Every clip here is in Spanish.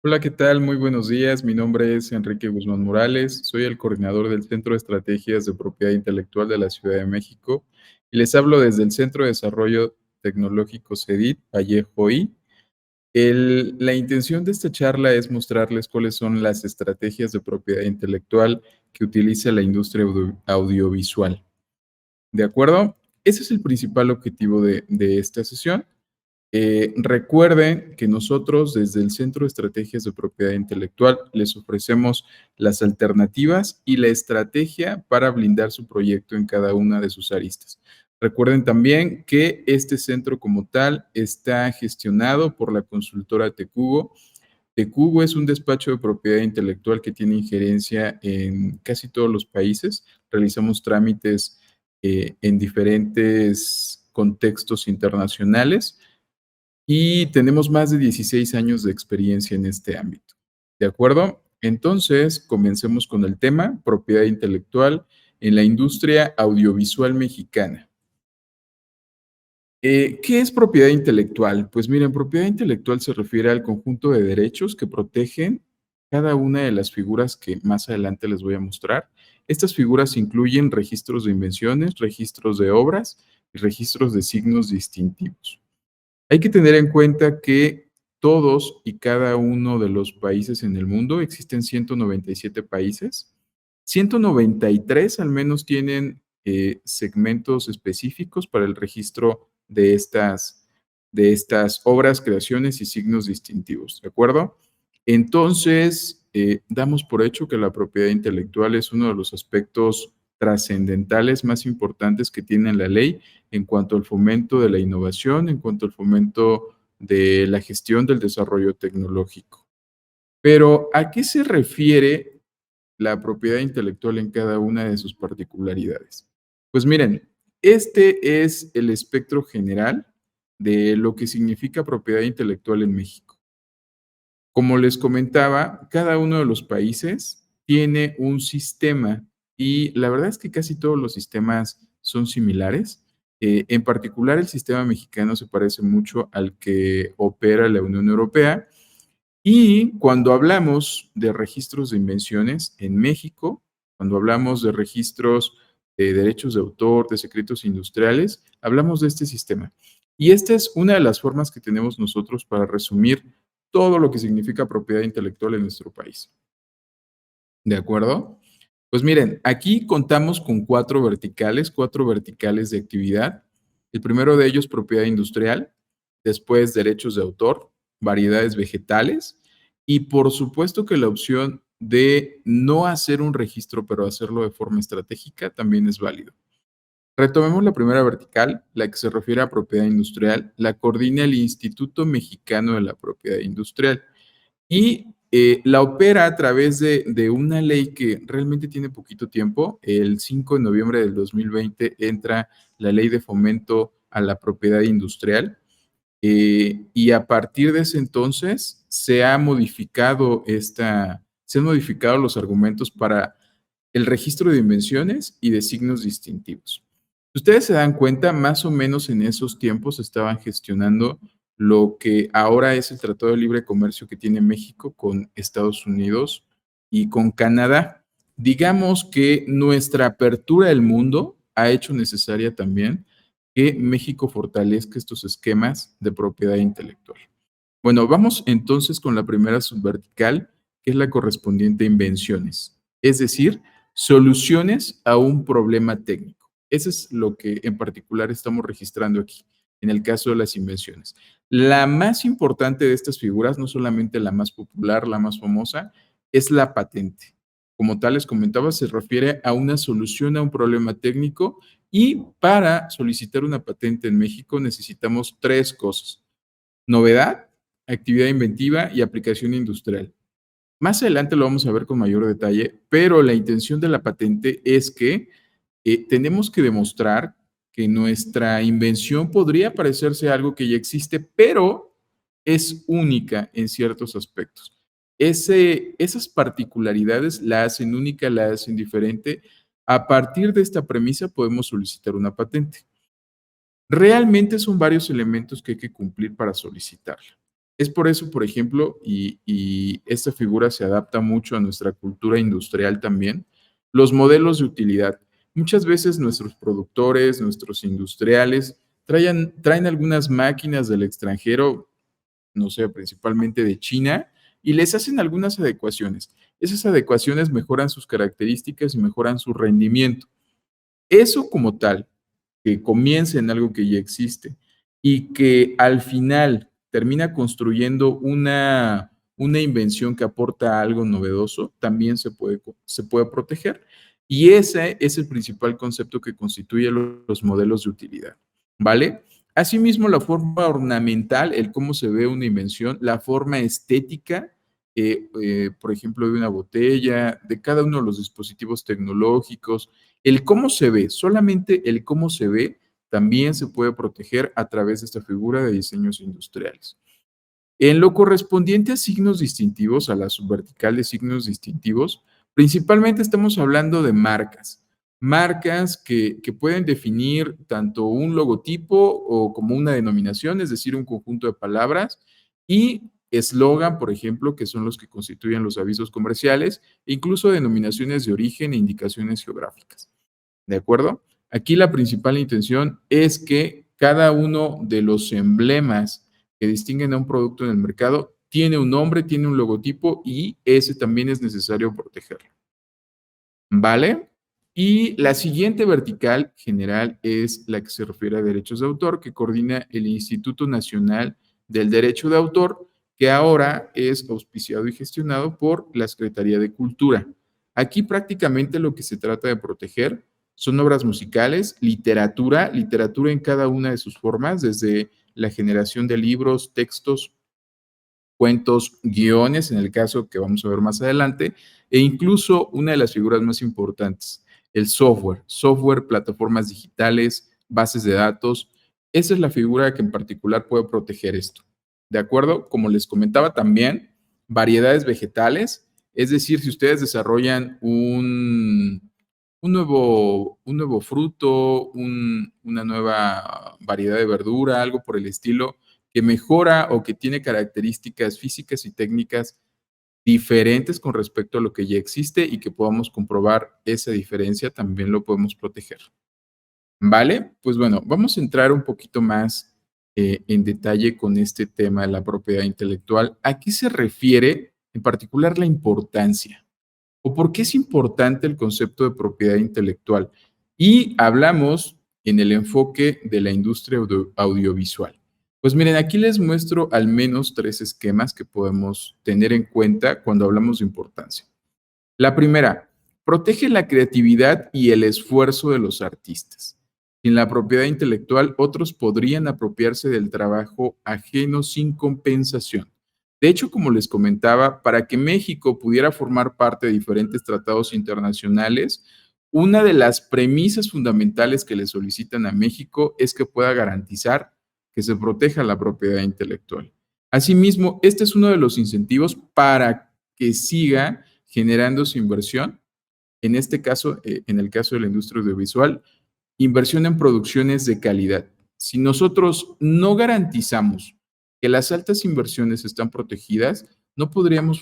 Hola, ¿qué tal? Muy buenos días. Mi nombre es Enrique Guzmán Morales. Soy el coordinador del Centro de Estrategias de Propiedad Intelectual de la Ciudad de México y les hablo desde el Centro de Desarrollo Tecnológico CEDIT, Vallejo I. La intención de esta charla es mostrarles cuáles son las estrategias de propiedad intelectual que utiliza la industria audiovisual. ¿De acuerdo? Ese es el principal objetivo de esta sesión. Recuerden que nosotros desde el Centro de Estrategias de Propiedad Intelectual les ofrecemos las alternativas y la estrategia para blindar su proyecto en cada una de sus aristas. Recuerden también que este centro como tal está gestionado por la consultora Tecugo. Tecugo es un despacho de propiedad intelectual que tiene injerencia en casi todos los países. Realizamos trámites en diferentes contextos internacionales y tenemos más de 16 años de experiencia en este ámbito. ¿De acuerdo? Entonces, comencemos con el tema, propiedad intelectual en la industria audiovisual mexicana. ¿Qué es propiedad intelectual? Pues miren, propiedad intelectual se refiere al conjunto de derechos que protegen cada una de las figuras que más adelante les voy a mostrar. Estas figuras incluyen registros de invenciones, registros de obras y registros de signos distintivos. Hay que tener en cuenta que todos y cada uno de los países en el mundo, existen 197 países, 193 al menos tienen segmentos específicos para el registro de estas obras, creaciones y signos distintivos, ¿de acuerdo? Entonces, damos por hecho que la propiedad intelectual es uno de los aspectos trascendentales más importantes que tiene la ley en cuanto al fomento de la innovación, en cuanto al fomento de la gestión del desarrollo tecnológico. Pero, ¿a qué se refiere la propiedad intelectual en cada una de sus particularidades? Pues miren, este es el espectro general de lo que significa propiedad intelectual en México. Como les comentaba, cada uno de los países tiene un sistema y la verdad es que casi todos los sistemas son similares. En particular, el sistema mexicano se parece mucho al que opera la Unión Europea. Y cuando hablamos de registros de invenciones en México, cuando hablamos de registros de derechos de autor, de secretos industriales, hablamos de este sistema. Y esta es una de las formas que tenemos nosotros para resumir todo lo que significa propiedad intelectual en nuestro país. ¿De acuerdo? Pues miren, aquí contamos con cuatro verticales de actividad. El primero de ellos, propiedad industrial, después derechos de autor, variedades vegetales y por supuesto que la opción de no hacer un registro, pero hacerlo de forma estratégica también es válido. Retomemos la primera vertical, la que se refiere a propiedad industrial, la coordina el Instituto Mexicano de la Propiedad Industrial y la opera a través de una ley que realmente tiene poquito tiempo. El 5 de noviembre del 2020 entra la Ley de Fomento a la Propiedad Industrial y a partir de ese entonces se han modificado los argumentos para el registro de invenciones y de signos distintivos. Si ustedes se dan cuenta, más o menos en esos tiempos estaban gestionando lo que ahora es el Tratado de Libre Comercio que tiene México con Estados Unidos y con Canadá. Digamos que nuestra apertura al mundo ha hecho necesaria también que México fortalezca estos esquemas de propiedad intelectual. Bueno, vamos entonces con la primera subvertical, que es la correspondiente a invenciones, es decir, soluciones a un problema técnico. Eso es lo que en particular estamos registrando aquí, en el caso de las invenciones. La más importante de estas figuras, no solamente la más popular, la más famosa, es la patente. Como tal, les comentaba, se refiere a una solución a un problema técnico y para solicitar una patente en México necesitamos tres cosas: novedad, actividad inventiva y aplicación industrial. Más adelante lo vamos a ver con mayor detalle, pero la intención de la patente es que tenemos que demostrar que nuestra invención podría parecerse a algo que ya existe, pero es única en ciertos aspectos. Esas particularidades la hacen única, la hacen diferente. A partir de esta premisa podemos solicitar una patente. Realmente son varios elementos que hay que cumplir para solicitarla. Es por eso, por ejemplo, y esta figura se adapta mucho a nuestra cultura industrial también, los modelos de utilidad. Muchas veces nuestros productores, nuestros industriales, traen algunas máquinas del extranjero, no sé, principalmente de China, y les hacen algunas adecuaciones. Esas adecuaciones mejoran sus características y mejoran su rendimiento. Eso como tal, que comience en algo que ya existe y que al final termina construyendo una invención que aporta algo novedoso, también se puede proteger. Y ese es el principal concepto que constituye los modelos de utilidad, ¿vale? Asimismo, la forma ornamental, el cómo se ve una invención, la forma estética, por ejemplo, de una botella, de cada uno de los dispositivos tecnológicos, el cómo se ve, solamente el cómo se ve, también se puede proteger a través de esta figura de diseños industriales. En lo correspondiente a signos distintivos, a la subvertical de signos distintivos, principalmente estamos hablando de marcas. Marcas que pueden definir tanto un logotipo o como una denominación, es decir, un conjunto de palabras, y eslogan, por ejemplo, que son los que constituyen los avisos comerciales, e incluso denominaciones de origen e indicaciones geográficas. ¿De acuerdo? Aquí la principal intención es que cada uno de los emblemas que distinguen a un producto en el mercado tiene un nombre, tiene un logotipo y ese también es necesario protegerlo. ¿Vale? Y la siguiente vertical general es la que se refiere a derechos de autor, que coordina el Instituto Nacional del Derecho de Autor, que ahora es auspiciado y gestionado por la Secretaría de Cultura. Aquí prácticamente lo que se trata de proteger son obras musicales, literatura en cada una de sus formas, desde la generación de libros, textos, cuentos, guiones, en el caso que vamos a ver más adelante, e incluso una de las figuras más importantes, el software, plataformas digitales, bases de datos. Esa es la figura que en particular puede proteger esto. ¿De acuerdo? Como les comentaba también, variedades vegetales, es decir, si ustedes desarrollan un nuevo fruto, una nueva variedad de verdura, algo por el estilo, que mejora o que tiene características físicas y técnicas diferentes con respecto a lo que ya existe y que podamos comprobar esa diferencia, también lo podemos proteger. ¿Vale? Pues bueno, vamos a entrar un poquito más en detalle con este tema de la propiedad intelectual. ¿A qué se refiere en particular la importancia? ¿O por qué es importante el concepto de propiedad intelectual? Y hablamos en el enfoque de la industria audiovisual. Pues miren, aquí les muestro al menos tres esquemas que podemos tener en cuenta cuando hablamos de importancia. La primera, protege la creatividad y el esfuerzo de los artistas. Sin la propiedad intelectual, otros podrían apropiarse del trabajo ajeno sin compensación. De hecho, como les comentaba, para que México pudiera formar parte de diferentes tratados internacionales, una de las premisas fundamentales que le solicitan a México es que pueda garantizar que se proteja la propiedad intelectual. Asimismo, este es uno de los incentivos para que siga generando su inversión. En este caso, en el caso de la industria audiovisual, inversión en producciones de calidad. Si nosotros no garantizamos que las altas inversiones están protegidas, no podríamos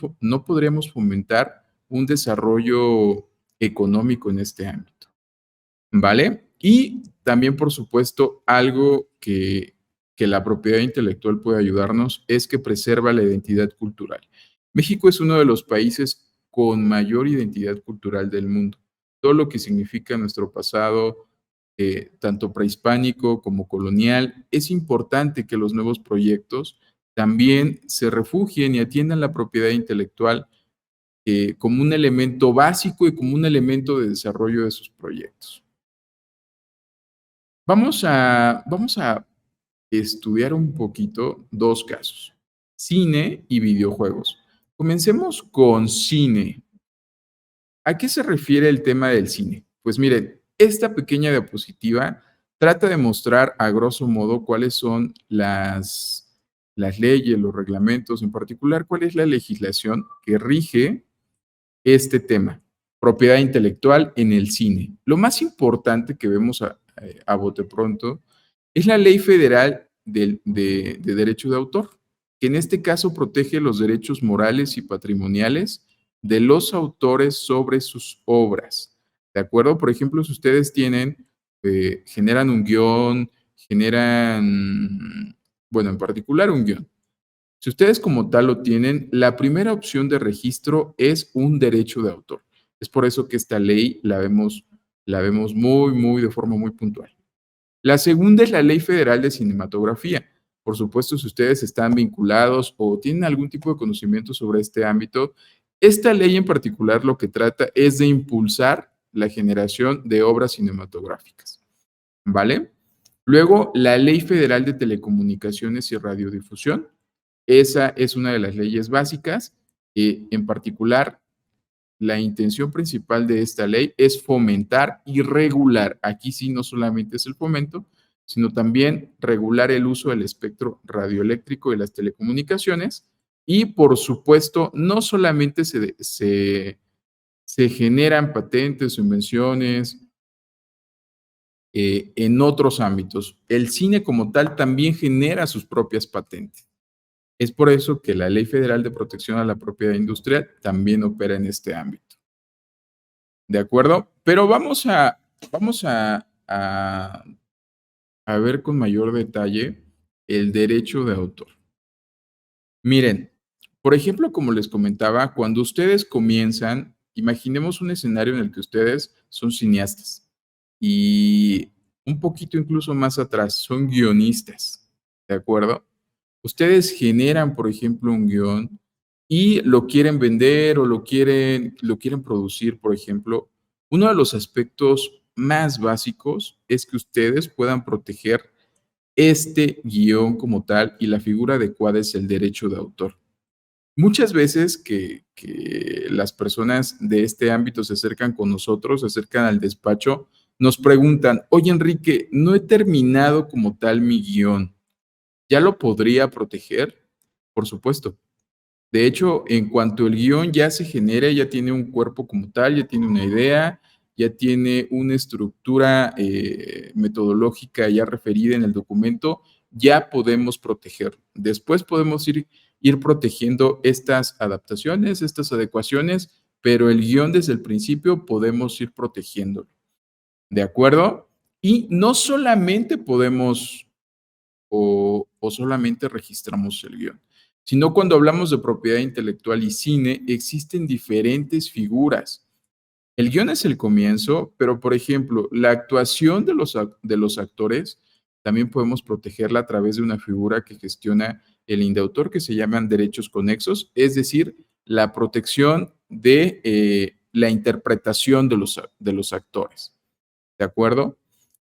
fomentar un desarrollo económico en este ámbito. ¿Vale? Y también, por supuesto, algo que la propiedad intelectual puede ayudarnos es que preserva la identidad cultural. México es uno de los países con mayor identidad cultural del mundo. Todo lo que significa nuestro pasado, tanto prehispánico como colonial, es importante que los nuevos proyectos también se refugien y atiendan la propiedad intelectual como un elemento básico y como un elemento de desarrollo de sus proyectos. Vamos a estudiar un poquito dos casos, cine y videojuegos. Comencemos con cine. ¿A qué se refiere el tema del cine? Pues miren, esta pequeña diapositiva trata de mostrar a grosso modo cuáles son las leyes, los reglamentos, en particular cuál es la legislación que rige este tema, propiedad intelectual en el cine. Lo más importante que vemos a bote pronto es la Ley Federal de Derecho de Autor, que en este caso protege los derechos morales y patrimoniales de los autores sobre sus obras. ¿De acuerdo? Por ejemplo, si ustedes generan un guión, bueno, en particular un guión. Si ustedes como tal lo tienen, la primera opción de registro es un derecho de autor. Es por eso que esta ley la vemos de forma muy puntual. La segunda es la Ley Federal de Cinematografía. Por supuesto, si ustedes están vinculados o tienen algún tipo de conocimiento sobre este ámbito, esta ley en particular lo que trata es de impulsar la generación de obras cinematográficas. ¿Vale? Luego, la Ley Federal de Telecomunicaciones y Radiodifusión. Esa es una de las leyes básicas. En particular, la intención principal de esta ley es fomentar y regular. Aquí sí no solamente es el fomento, sino también regular el uso del espectro radioeléctrico de las telecomunicaciones. Y por supuesto, no solamente se generan patentes o invenciones en otros ámbitos. El cine como tal también genera sus propias patentes. Es por eso que la Ley Federal de Protección a la Propiedad Industrial también opera en este ámbito. ¿De acuerdo? Pero vamos a ver con mayor detalle el derecho de autor. Miren, por ejemplo, como les comentaba, cuando ustedes comienzan, imaginemos un escenario en el que ustedes son cineastas y un poquito incluso más atrás, son guionistas, ¿de acuerdo? Ustedes generan, por ejemplo, un guión y lo quieren vender o lo quieren producir, por ejemplo. Uno de los aspectos más básicos es que ustedes puedan proteger este guión como tal y la figura adecuada es el derecho de autor. Muchas veces que las personas de este ámbito se acercan con nosotros, se acercan al despacho, nos preguntan, oye Enrique, no he terminado como tal mi guión, ¿ya lo podría proteger? Por supuesto. De hecho, en cuanto el guión ya se genera, ya tiene un cuerpo como tal, ya tiene una idea, ya tiene una estructura metodológica ya referida en el documento, ya podemos proteger. Después podemos ir protegiendo estas adaptaciones, estas adecuaciones, pero el guión desde el principio podemos ir protegiéndolo. ¿De acuerdo? Y no solamente podemos o solamente registramos el guión, sino cuando hablamos de propiedad intelectual y cine, existen diferentes figuras. El guión es el comienzo, pero por ejemplo, la actuación de los actores también podemos protegerla a través de una figura que gestiona el indautor que se llaman derechos conexos, es decir, la protección de la interpretación de los actores. ¿De acuerdo?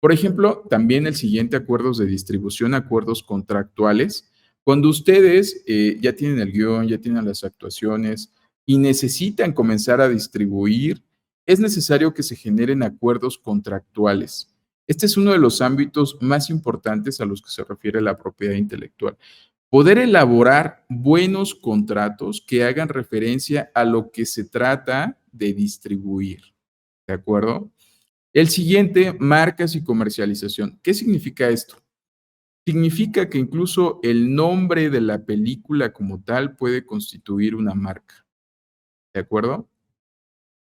Por ejemplo, también el siguiente, acuerdos de distribución, acuerdos contractuales. Cuando ustedes ya tienen el guión, ya tienen las actuaciones y necesitan comenzar a distribuir, es necesario que se generen acuerdos contractuales. Este es uno de los ámbitos más importantes a los que se refiere la propiedad intelectual. Poder elaborar buenos contratos que hagan referencia a lo que se trata de distribuir. ¿De acuerdo? El siguiente, marcas y comercialización. ¿Qué significa esto? Significa que incluso el nombre de la película como tal puede constituir una marca. ¿De acuerdo?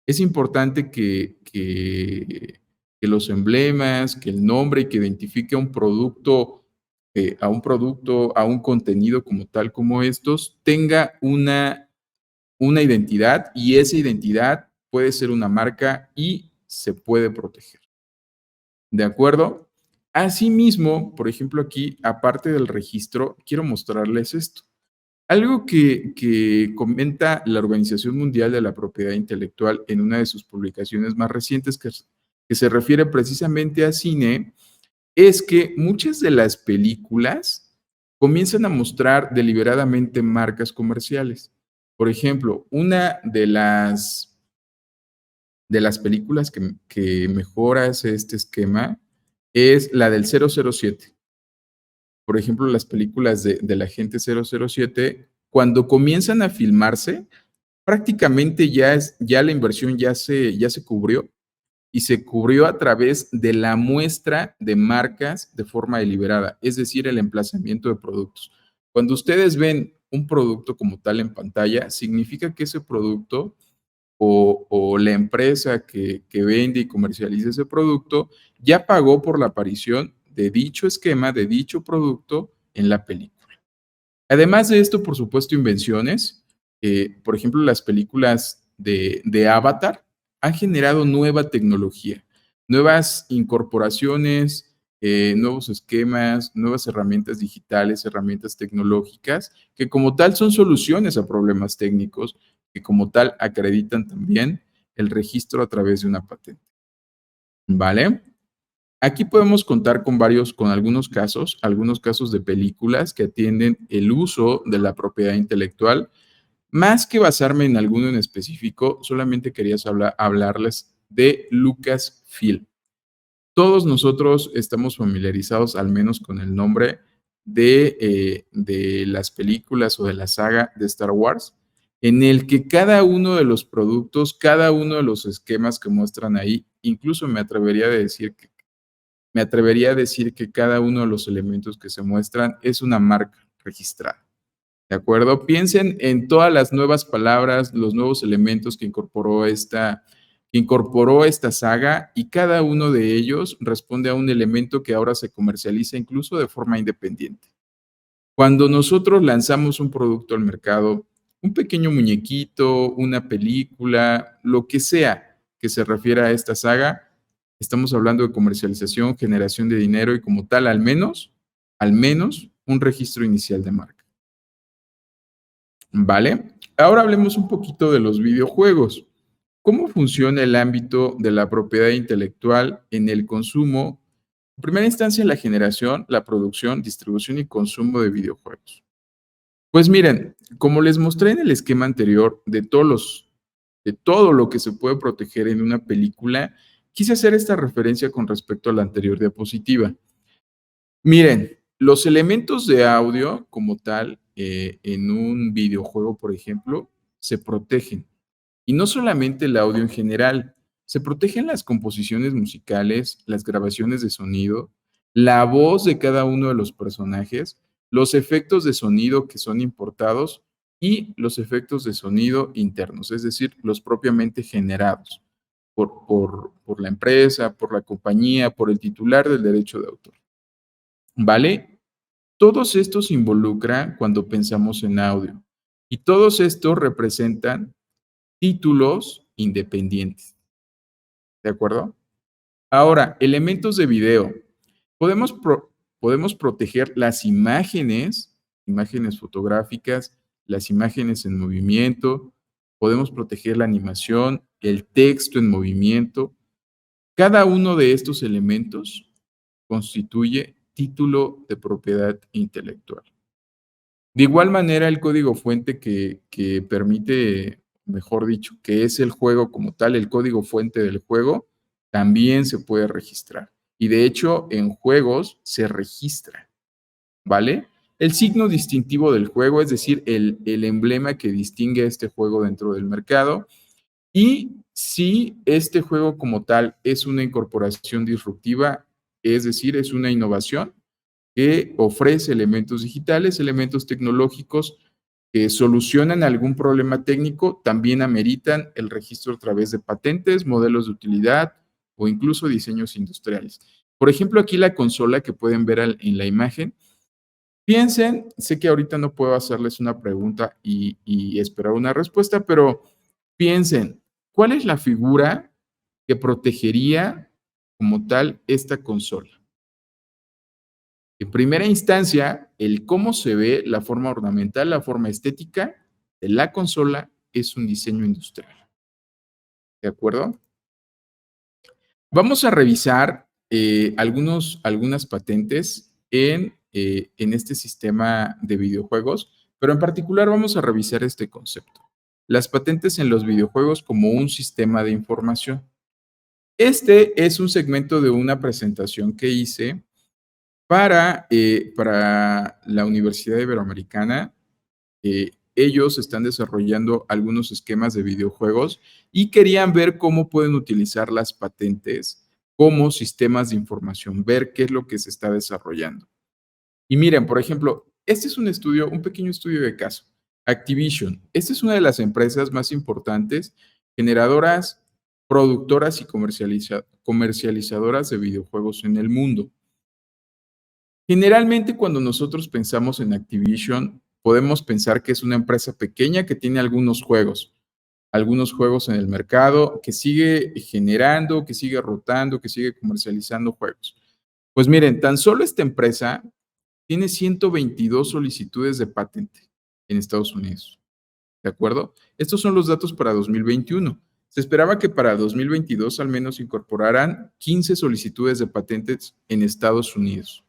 Es importante que los emblemas, que el nombre que identifique a un contenido como tal como estos, tenga una identidad y esa identidad puede ser una marca y se puede proteger. ¿De acuerdo? Asimismo, por ejemplo, aquí, aparte del registro, quiero mostrarles esto. Algo que comenta la Organización Mundial de la Propiedad Intelectual en una de sus publicaciones más recientes, que se refiere precisamente a cine, es que muchas de las películas comienzan a mostrar deliberadamente marcas comerciales. Por ejemplo, una de las películas que mejora este esquema es la del 007. Por ejemplo, las películas del agente 007, cuando comienzan a filmarse, prácticamente ya la inversión ya se cubrió y se cubrió a través de la muestra de marcas de forma deliberada, es decir, el emplazamiento de productos. Cuando ustedes ven un producto como tal en pantalla, significa que ese producto o la empresa que vende y comercializa ese producto ya pagó por la aparición de dicho esquema, de dicho producto en la película. Además de esto, por supuesto, invenciones. Por ejemplo, las películas de Avatar han generado nueva tecnología, nuevas incorporaciones, nuevos esquemas, nuevas herramientas digitales, herramientas tecnológicas, que como tal son soluciones a problemas técnicos, que como tal acreditan también el registro a través de una patente. ¿Vale? Aquí podemos contar con algunos casos de películas que atienden el uso de la propiedad intelectual. Más que basarme en alguno en específico, solamente quería hablarles de Lucasfilm. Todos nosotros estamos familiarizados al menos con el nombre de las películas o de la saga de Star Wars, en el que cada uno de los productos, cada uno de los esquemas que muestran ahí, incluso me atrevería a decir que cada uno de los elementos que se muestran es una marca registrada. ¿De acuerdo? Piensen en todas las nuevas palabras, los nuevos elementos que incorporó esta saga y cada uno de ellos responde a un elemento que ahora se comercializa incluso de forma independiente. Cuando nosotros lanzamos un producto al mercado, un pequeño muñequito, una película, lo que sea que se refiera a esta saga, estamos hablando de comercialización, generación de dinero y como tal, al menos un registro inicial de marca. ¿Vale? Ahora hablemos un poquito de los videojuegos. ¿Cómo funciona el ámbito de la propiedad intelectual en el consumo? En primera instancia, la generación, la producción, distribución y consumo de videojuegos. Pues miren, como les mostré en el esquema anterior de todo lo que se puede proteger en una película, quise hacer esta referencia con respecto a la anterior diapositiva. Miren, los elementos de audio como tal, en un videojuego, por ejemplo, se protegen. Y no solamente el audio en general, se protegen las composiciones musicales, las grabaciones de sonido, la voz de cada uno de los personajes, los efectos de sonido que son importados y los efectos de sonido internos, es decir, los propiamente generados por la empresa, por la compañía, por el titular del derecho de autor. ¿Vale? Todos estos se involucran cuando pensamos en audio y todos estos representan títulos independientes, ¿de acuerdo? Ahora, elementos de video. Podemos, podemos proteger las imágenes, imágenes fotográficas, las imágenes en movimiento, podemos proteger la animación, el texto en movimiento. Cada uno de estos elementos constituye título de propiedad intelectual. De igual manera, el código fuente que permite, mejor dicho, que es el juego como tal, el código fuente del juego, también se puede registrar. Y de hecho, en juegos se registra, ¿vale? El signo distintivo del juego, es decir, el emblema que distingue a este juego dentro del mercado. Y si este juego como tal es una incorporación disruptiva, es decir, es una innovación, que ofrece elementos digitales, elementos tecnológicos que solucionan algún problema técnico, también ameritan el registro a través de patentes, modelos de utilidad o incluso diseños industriales. Por ejemplo, aquí la consola que pueden ver en la imagen. Piensen, sé que ahorita no puedo hacerles una pregunta y esperar una respuesta, pero piensen, ¿cuál es la figura que protegería como tal esta consola? En primera instancia, el cómo se ve, la forma ornamental, la forma estética de la consola es un diseño industrial. ¿De acuerdo? Vamos a revisar algunas patentes en este sistema de videojuegos, pero en particular vamos a revisar este concepto. Las patentes en los videojuegos como un sistema de información. Este es un segmento de una presentación que hice para la Universidad Iberoamericana. Ellos están desarrollando algunos esquemas de videojuegos y querían ver cómo pueden utilizar las patentes como sistemas de información, ver qué es lo que se está desarrollando. Y miren, por ejemplo, Este es un estudio, un pequeño estudio de caso. Activision. Esta es una de las empresas más importantes, generadoras, productoras y comercializadoras de videojuegos en el mundo. Generalmente, cuando nosotros pensamos en Activision, podemos pensar que es una empresa pequeña que tiene algunos juegos en el mercado, que sigue generando, que sigue rotando, que sigue comercializando juegos. Pues miren, tan solo esta empresa tiene 122 solicitudes de patente en Estados Unidos. ¿De acuerdo? Estos son los datos para 2021. Se esperaba que para 2022 al menos incorporaran 15 solicitudes de patentes en Estados Unidos.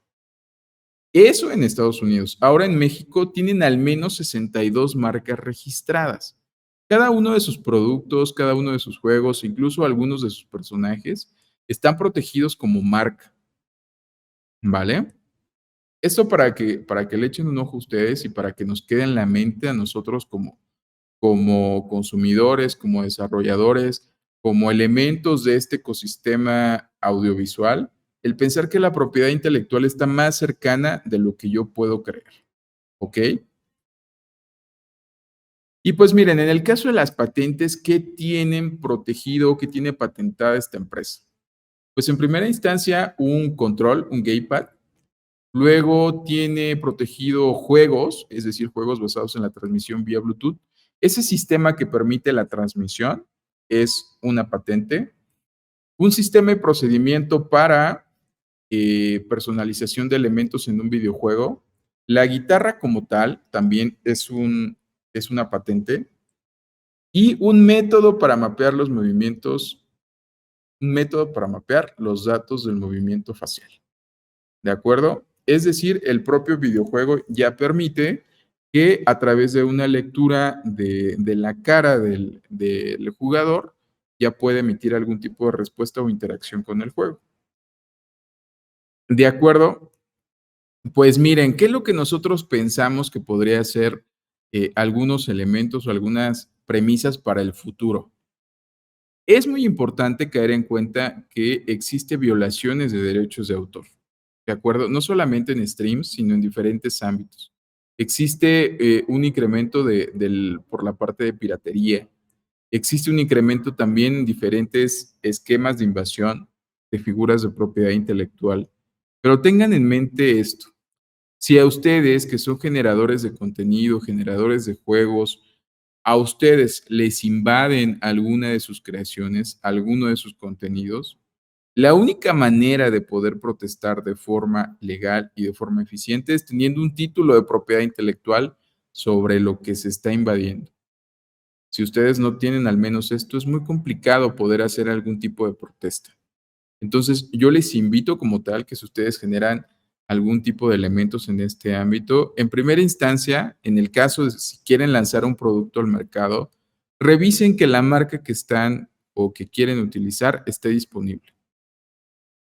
Eso en Estados Unidos. Ahora en México tienen al menos 62 marcas registradas. Cada uno de sus productos, cada uno de sus juegos, incluso algunos de sus personajes, están protegidos como marca. ¿Vale? Esto para que le echen un ojo a ustedes y para que nos quede en la mente a nosotros como consumidores, como desarrolladores, como elementos de este ecosistema audiovisual, el pensar que la propiedad intelectual está más cercana de lo que yo puedo creer, ¿ok? Y pues miren, en el caso de las patentes, ¿qué tienen protegido, qué tiene patentada esta empresa? Pues en primera instancia, un control, un gamepad. Luego tiene protegido juegos, es decir, juegos basados en la transmisión vía Bluetooth. Ese sistema que permite la transmisión es una patente. Un sistema de procedimiento para personalización de elementos en un videojuego. La guitarra como tal también es una patente. Y un método para mapear los movimientos, un método para mapear los datos del movimiento facial. ¿De acuerdo? Es decir, el propio videojuego ya permite que a través de una lectura de la cara del jugador ya puede emitir algún tipo de respuesta o interacción con el juego. ¿De acuerdo? Pues miren, ¿qué es lo que nosotros pensamos que podría ser algunos elementos o algunas premisas para el futuro? Es muy importante caer en cuenta que existe violaciones de derechos de autor, ¿de acuerdo? No solamente en streams, sino en diferentes ámbitos. Existe un incremento por la parte de piratería. Existe un incremento también en diferentes esquemas de invasión de figuras de propiedad intelectual. Pero tengan en mente esto. Si a ustedes, que son generadores de contenido, generadores de juegos, a ustedes les invaden alguna de sus creaciones, alguno de sus contenidos, la única manera de poder protestar de forma legal y de forma eficiente es teniendo un título de propiedad intelectual sobre lo que se está invadiendo. Si ustedes no tienen al menos esto, es muy complicado poder hacer algún tipo de protesta. Entonces, yo les invito como tal que si ustedes generan algún tipo de elementos en este ámbito, en primera instancia, en el caso de si quieren lanzar un producto al mercado, revisen que la marca que están o que quieren utilizar esté disponible.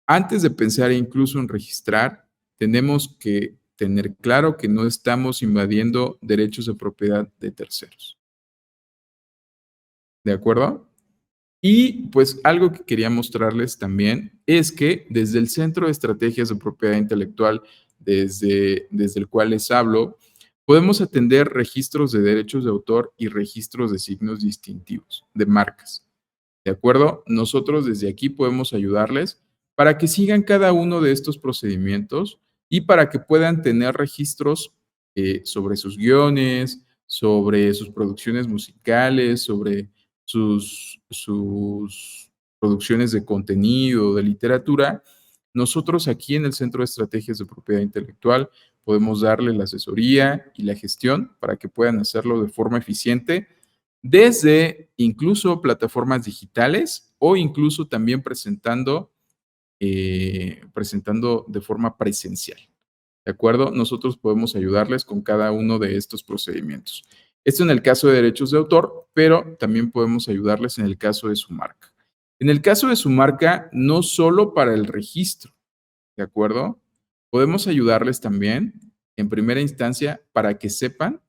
Antes de pensar incluso en registrar, tenemos que tener claro que no estamos invadiendo derechos de propiedad de terceros. ¿De acuerdo? Y pues algo que quería mostrarles también es que desde el Centro de Estrategias de Propiedad Intelectual, desde el cual les hablo, podemos atender registros de derechos de autor y registros de signos distintivos, de marcas. ¿De acuerdo? Nosotros desde aquí podemos ayudarles para que sigan cada uno de estos procedimientos y para que puedan tener registros sobre sus guiones, sobre sus producciones musicales, sobre sus producciones de contenido, de literatura. Nosotros aquí en el Centro de Estrategias de Propiedad Intelectual podemos darle la asesoría y la gestión para que puedan hacerlo de forma eficiente desde incluso plataformas digitales o incluso también presentando de forma presencial. ¿De acuerdo? Nosotros podemos ayudarles con cada uno de estos procedimientos. Esto en el caso de derechos de autor, pero también podemos ayudarles en el caso de su marca. En el caso de su marca, no solo para el registro, ¿de acuerdo? Podemos ayudarles también, en primera instancia, para que sepan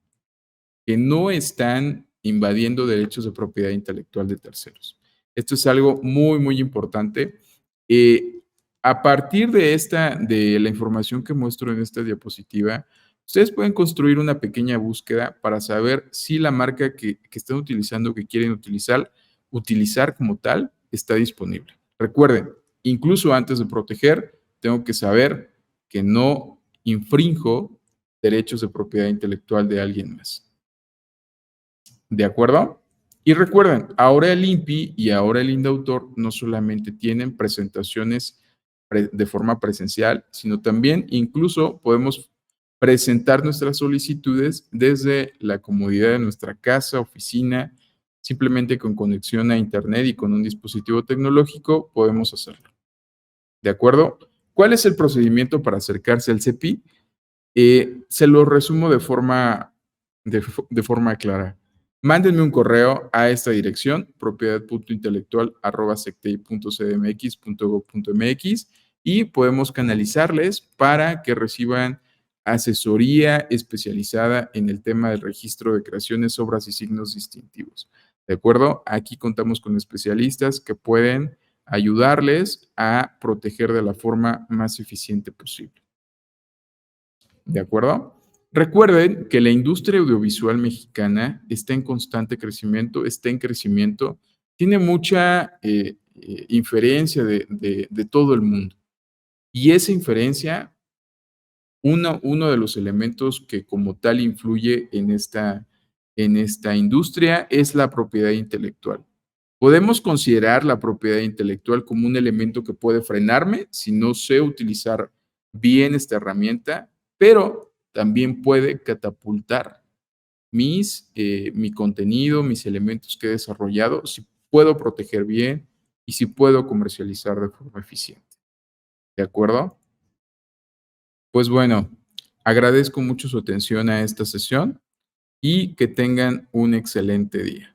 que no están invadiendo derechos de propiedad intelectual de terceros. Esto es algo muy, muy importante. A partir de la información que muestro en esta diapositiva, Ustedes pueden construir una pequeña búsqueda para saber si la marca que están utilizando, que quieren utilizar como tal, está disponible. Recuerden, incluso antes de proteger, tengo que saber que no infrinjo derechos de propiedad intelectual de alguien más. ¿De acuerdo? Y recuerden, ahora el INPI y ahora el INDAUTOR no solamente tienen presentaciones de forma presencial, sino también incluso podemos presentar nuestras solicitudes desde la comodidad de nuestra casa, oficina, simplemente con conexión a Internet y con un dispositivo tecnológico podemos hacerlo. ¿De acuerdo? ¿Cuál es el procedimiento para acercarse al CEPI? Se lo resumo de forma clara. Mándenme un correo a esta dirección, propiedad.intelectual@secti.cdmx.gov.mx y podemos canalizarles para que reciban asesoría especializada en el tema del registro de creaciones, obras y signos distintivos. ¿De acuerdo? Aquí contamos con especialistas que pueden ayudarles a proteger de la forma más eficiente posible. ¿De acuerdo? Recuerden que la industria audiovisual mexicana está en constante crecimiento, está en crecimiento, tiene mucha inferencia de todo el mundo. Y esa inferencia, uno de los elementos que como tal influye en esta industria es la propiedad intelectual. Podemos considerar la propiedad intelectual como un elemento que puede frenarme si no sé utilizar bien esta herramienta, pero también puede catapultar mi contenido, mis elementos que he desarrollado, si puedo proteger bien y si puedo comercializar de forma eficiente. ¿De acuerdo? Pues bueno, agradezco mucho su atención a esta sesión y que tengan un excelente día.